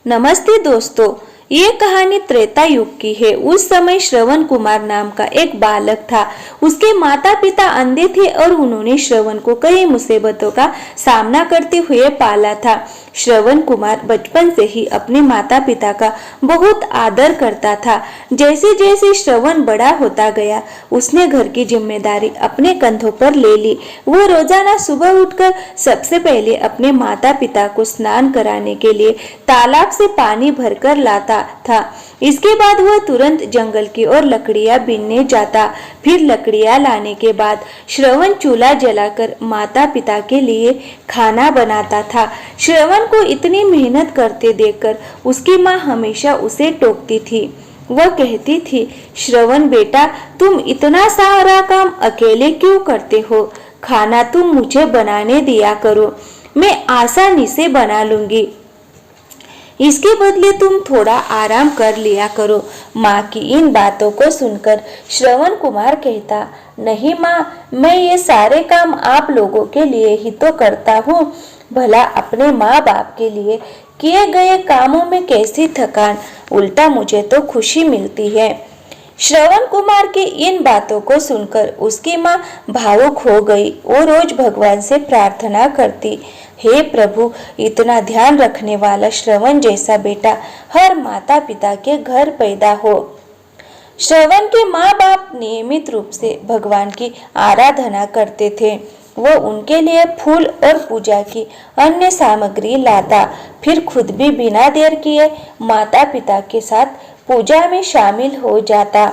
नमस्ते दोस्तों, ये कहानी त्रेता युग की है। उस समय श्रवण कुमार नाम का एक बालक था। उसके माता पिता अंधे थे और उन्होंने श्रवण को कई मुसीबतों का सामना करते हुए पाला था। श्रवण कुमार बचपन से ही अपने माता पिता का बहुत आदर करता था। जैसे जैसे श्रवण बड़ा होता गया, उसने घर की जिम्मेदारी अपने कंधों पर ले ली। वो रोजाना सुबह उठकर सबसे पहले अपने माता पिता को स्नान कराने के लिए तालाब से पानी भरकर लाता था। इसके बाद वह तुरंत जंगल की ओर लकड़ियां बीनने जाता। फिर लकड़ियां लाने के बाद श्रवण चूल्हा जलाकर माता पिता के लिए खाना बनाता था। श्रवण को इतनी मेहनत करते देखकर उसकी माँ हमेशा उसे टोकती थी। वह कहती थी, श्रवण बेटा, तुम इतना सारा काम अकेले क्यों करते हो? खाना तुम मुझे बनाने दिया करो, मैं आसानी से बना लूंगी। इसके बदले तुम थोड़ा आराम कर लिया करो। माँ की इन बातों को सुनकर श्रवण कुमार कहता, नहीं माँ, मैं ये सारे काम आप लोगों के लिए ही तो करता हूँ। भला अपने माँ बाप के लिए किए गए कामों में कैसी थकान, उल्टा मुझे तो खुशी मिलती है। श्रवण कुमार की इन बातों को सुनकर उसकी माँ भावुक हो गई। वो रोज भगवान से प्रार्थना करती, हे प्रभु, इतना ध्यान रखने वाला श्रवण जैसा बेटा हर माता पिता के घर पैदा हो। श्रवण के माँ बाप नियमित रूप से भगवान की आराधना करते थे। वो उनके लिए फूल और पूजा की अन्य सामग्री लाता, फिर खुद भी बिना देर किए माता पिता के साथ पूजा में शामिल हो जाता।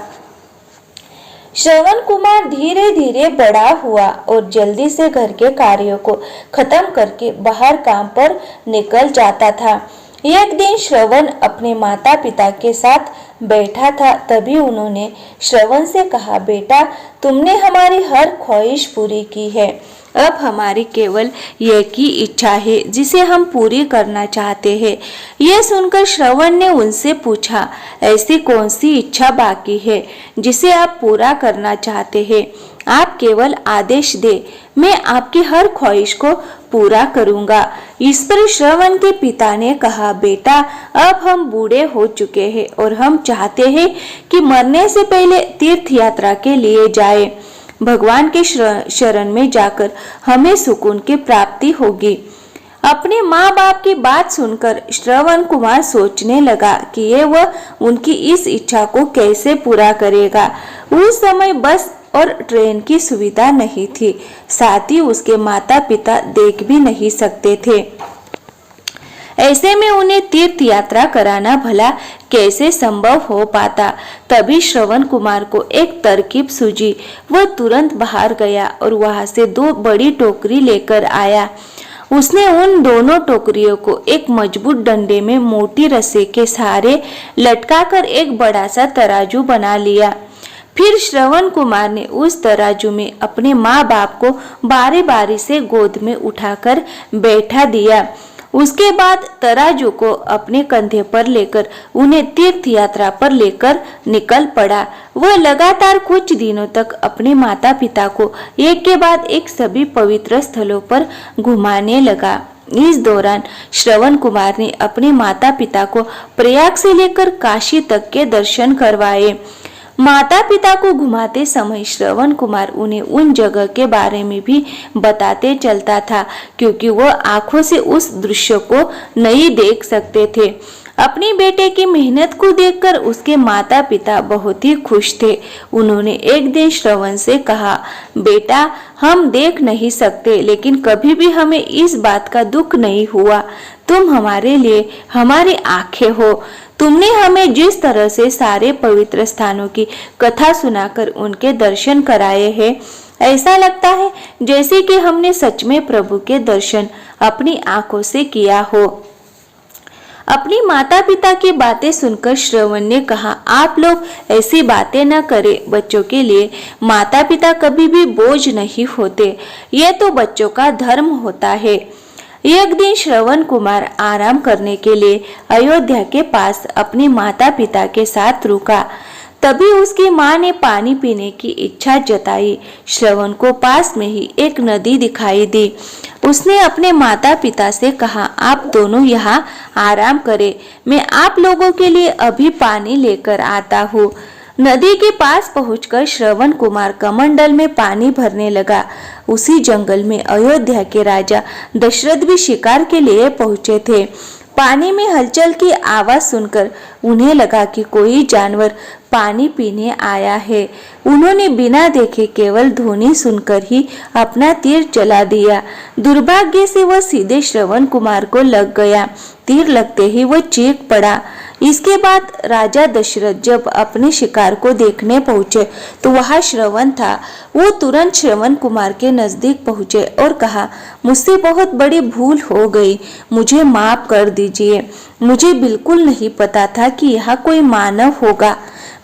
श्रवण कुमार धीरे धीरे बड़ा हुआ और जल्दी से घर के कार्यों को खत्म करके बाहर काम पर निकल जाता था। एक दिन श्रवण अपने माता पिता के साथ बैठा था। तभी उन्होंने श्रवण से कहा, बेटा, तुमने हमारी हर ख्वाहिश पूरी की है। अब हमारी केवल एक ही इच्छा है जिसे हम पूरी करना चाहते हैं। यह सुनकर श्रवण ने उनसे पूछा, ऐसी कौन सी इच्छा बाकी है जिसे आप पूरा करना चाहते हैं? आप केवल आदेश दे, मैं आपकी हर ख्वाहिश को पूरा करूंगा। इस पर श्रवण के पिता ने कहा, बेटा, अब हम बूढ़े हो चुके हैं और हम चाहते हैं कि मरने से पहले तीर्थ यात्रा के लिए जाए। भगवान के शरण में जाकर हमें सुकून की प्राप्ति होगी। अपने माँ बाप की बात सुनकर श्रवण कुमार सोचने लगा कि ये वह उनकी इस इच्छा को कैसे पूरा करेगा। उस समय बस और ट्रेन की सुविधा नहीं थी, साथ ही उसके माता पिता देख भी नहीं सकते थे। ऐसे में उन्हें तीर्थ यात्रा कराना भला कैसे संभव हो पाता। तभी श्रवण कुमार को एक तरकीब सूझी। वह तुरंत बाहर गया और वहां से 2 बड़ी टोकरी लेकर आया। उसने उन दोनों टोकरियों को एक मजबूत डंडे में मोटी रस्सी के सहारे लटकाकर एक बड़ा सा तराजू बना लिया। फिर श्रवण कुमार ने उस तराजू में अपने माँ बाप को बारी बारी से गोद में उठाकर बैठा दिया। उसके बाद तराजू को अपने कंधे पर लेकर उन्हें तीर्थ यात्रा पर लेकर निकल पड़ा। वह लगातार कुछ दिनों तक अपने माता पिता को एक के बाद एक सभी पवित्र स्थलों पर घुमाने लगा। इस दौरान श्रवण कुमार ने अपने माता पिता को प्रयाग से लेकर काशी तक के दर्शन करवाए। माता पिता को घुमाते समय श्रवण कुमार उन्हें उन जगह के बारे में भी बताते चलता था, क्योंकि वह आंखों से उस दृश्य को नहीं देख सकते थे। अपने बेटे की मेहनत को देखकर उसके माता पिता बहुत ही खुश थे। उन्होंने एक दिन श्रवण से कहा, बेटा, हम देख नहीं सकते, लेकिन कभी भी हमें इस बात का दुख नहीं हुआ। तुम हमारे लिए हमारी आंखें हो। तुमने हमें जिस तरह से सारे पवित्र स्थानों की कथा सुनाकर उनके दर्शन कराए हैं, ऐसा लगता है जैसे कि हमने सच में प्रभु के दर्शन अपनी आंखों से किया हो। अपनी माता पिता की बातें सुनकर श्रवण ने कहा, आप लोग ऐसी बातें न करें। बच्चों के लिए माता पिता कभी भी बोझ नहीं होते, ये तो बच्चों का धर्म होता है। एक दिन श्रवण कुमार आराम करने के लिए अयोध्या के पास अपने माता पिता के साथ रुका। तभी उसकी माँ ने पानी पीने की इच्छा जताई। श्रवण को पास में ही एक नदी दिखाई दी। उसने अपने माता पिता से कहा, आप दोनों यहाँ आराम करें, मैं आप लोगों के लिए अभी पानी लेकर आता हूँ। नदी के पास पहुंचकर श्रवण कुमार कमंडल में पानी भरने लगा। उसी जंगल में अयोध्या के राजा दशरथ भी शिकार के लिए पहुंचे थे। पानी में हलचल की आवाज सुनकर उन्हें लगा कि कोई जानवर पानी पीने आया है। उन्होंने बिना देखे केवल ध्वनि सुनकर ही अपना तीर चला दिया। दुर्भाग्य से वह सीधे श्रवण कुमार को लग गया। तीर लगते ही वह चीख पड़ा। इसके बाद राजा दशरथ जब अपने शिकार को देखने पहुंचे तो वहां श्रवण था। वो तुरंत श्रवण कुमार के नजदीक पहुंचे और कहा, मुझसे बहुत बड़ी भूल हो गई, मुझे माफ कर दीजिए। मुझे बिल्कुल नहीं पता था कि यहाँ कोई मानव होगा।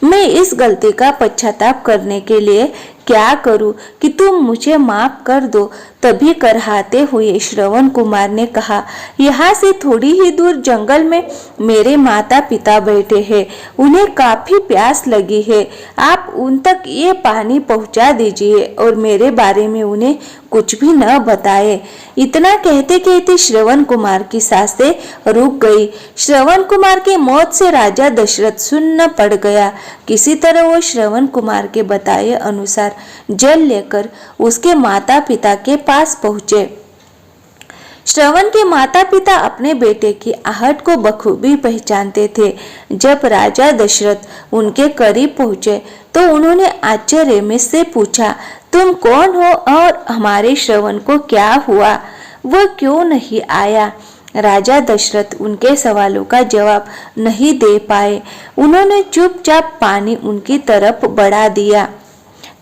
मैं इस गलती का पश्चाताप करने के लिए क्या करूं कि तुम मुझे माफ कर दो। तभी करहाते हुए श्रवण कुमार ने कहा, यहाँ से थोड़ी ही दूर जंगल में मेरे माता पिता बैठे हैं, उन्हें काफी प्यास लगी है। आप उन तक ये पानी पहुंचा दीजिए और मेरे बारे में उन्हें कुछ भी न बताए। इतना कहते कहते श्रवण कुमार की सांसें रुक गई। श्रवण कुमार के मौत से राजा दशरथ सुन्न पड़ गया। किसी तरह वो श्रवण कुमार के बताए अनुसार जल लेकर उसके माता पिता के पास पहुंचे। श्रवण के माता पिता अपने बेटे की आहट को बखूबी पहचानते थे। जब राजा दशरथ उनके करीब पहुंचे तो उन्होंने आश्चर्य में से पूछा, तुम कौन हो और हमारे श्रवण को क्या हुआ? वह क्यों नहीं आया? राजा दशरथ उनके सवालों का जवाब नहीं दे पाए। उन्होंने चुपचाप पानी उनकी तरफ बढ़ा दिया।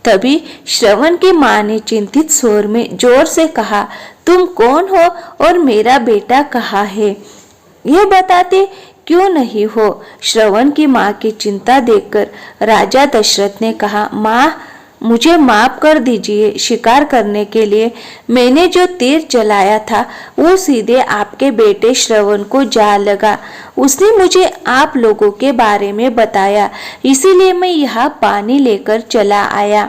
तभी श्रवण की माँ ने चिंतित स्वर में जोर से कहा, तुम कौन हो और मेरा बेटा कहाँ है? ये बताते क्यों नहीं हो? श्रवण की माँ की चिंता देखकर राजा दशरथ ने कहा, माँ मुझे माफ कर दीजिए। शिकार करने के लिए मैंने जो तीर चलाया था वो सीधे आपके बेटे श्रवण को जा लगा। उसने मुझे आप लोगों के बारे में बताया, इसीलिए मैं यहाँ पानी लेकर चला आया।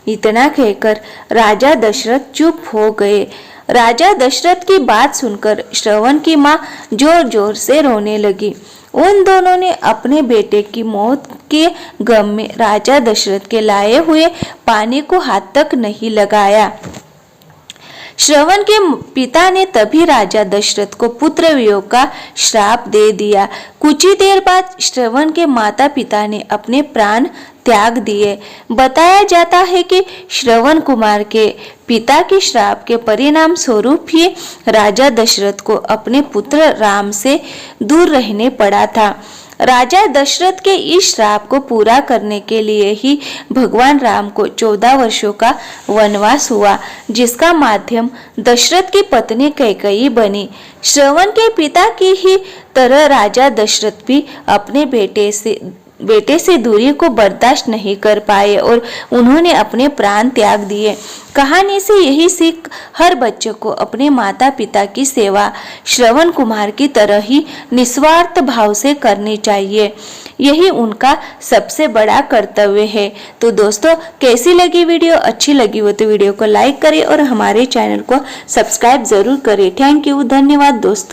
इतना कहकर राजा दशरथ चुप हो गए। राजा दशरथ की बात सुनकर श्रवण की माँ जोर जोर से रोने लगी। उन दोनों ने अपने बेटे की मौत के गम में राजा दशरथ के लाए हुए पानी को हाथ तक नहीं लगाया। श्रवण के पिता ने तभी राजा दशरथ को पुत्र वियोग का श्राप दे दिया। कुछ ही देर बाद श्रवण के माता पिता ने अपने प्राण त्याग दिए। बताया जाता है कि श्रवण कुमार के पिता के श्राप के परिणाम स्वरूप ही राजा दशरथ को अपने पुत्र राम से दूर रहने पड़ा था। राजा दशरथ के इस श्राप को पूरा करने के लिए ही भगवान राम को 14 वर्षों का वनवास हुआ, जिसका माध्यम दशरथ की पत्नी कैकेयी बनी। श्रवण के पिता की ही तरह राजा दशरथ भी अपने बेटे से दूरी को बर्दाश्त नहीं कर पाए और उन्होंने अपने प्राण त्याग दिए। कहानी से यही सीख हर बच्चे को अपने माता पिता की सेवा श्रवण कुमार की तरह ही निस्वार्थ भाव से करनी चाहिए। यही उनका सबसे बड़ा कर्तव्य है। तो दोस्तों, कैसी लगी वीडियो? अच्छी लगी हो तो वीडियो को लाइक करें और हमारे चैनल को सब्सक्राइब जरूर करें। थैंक यू, धन्यवाद दोस्तों।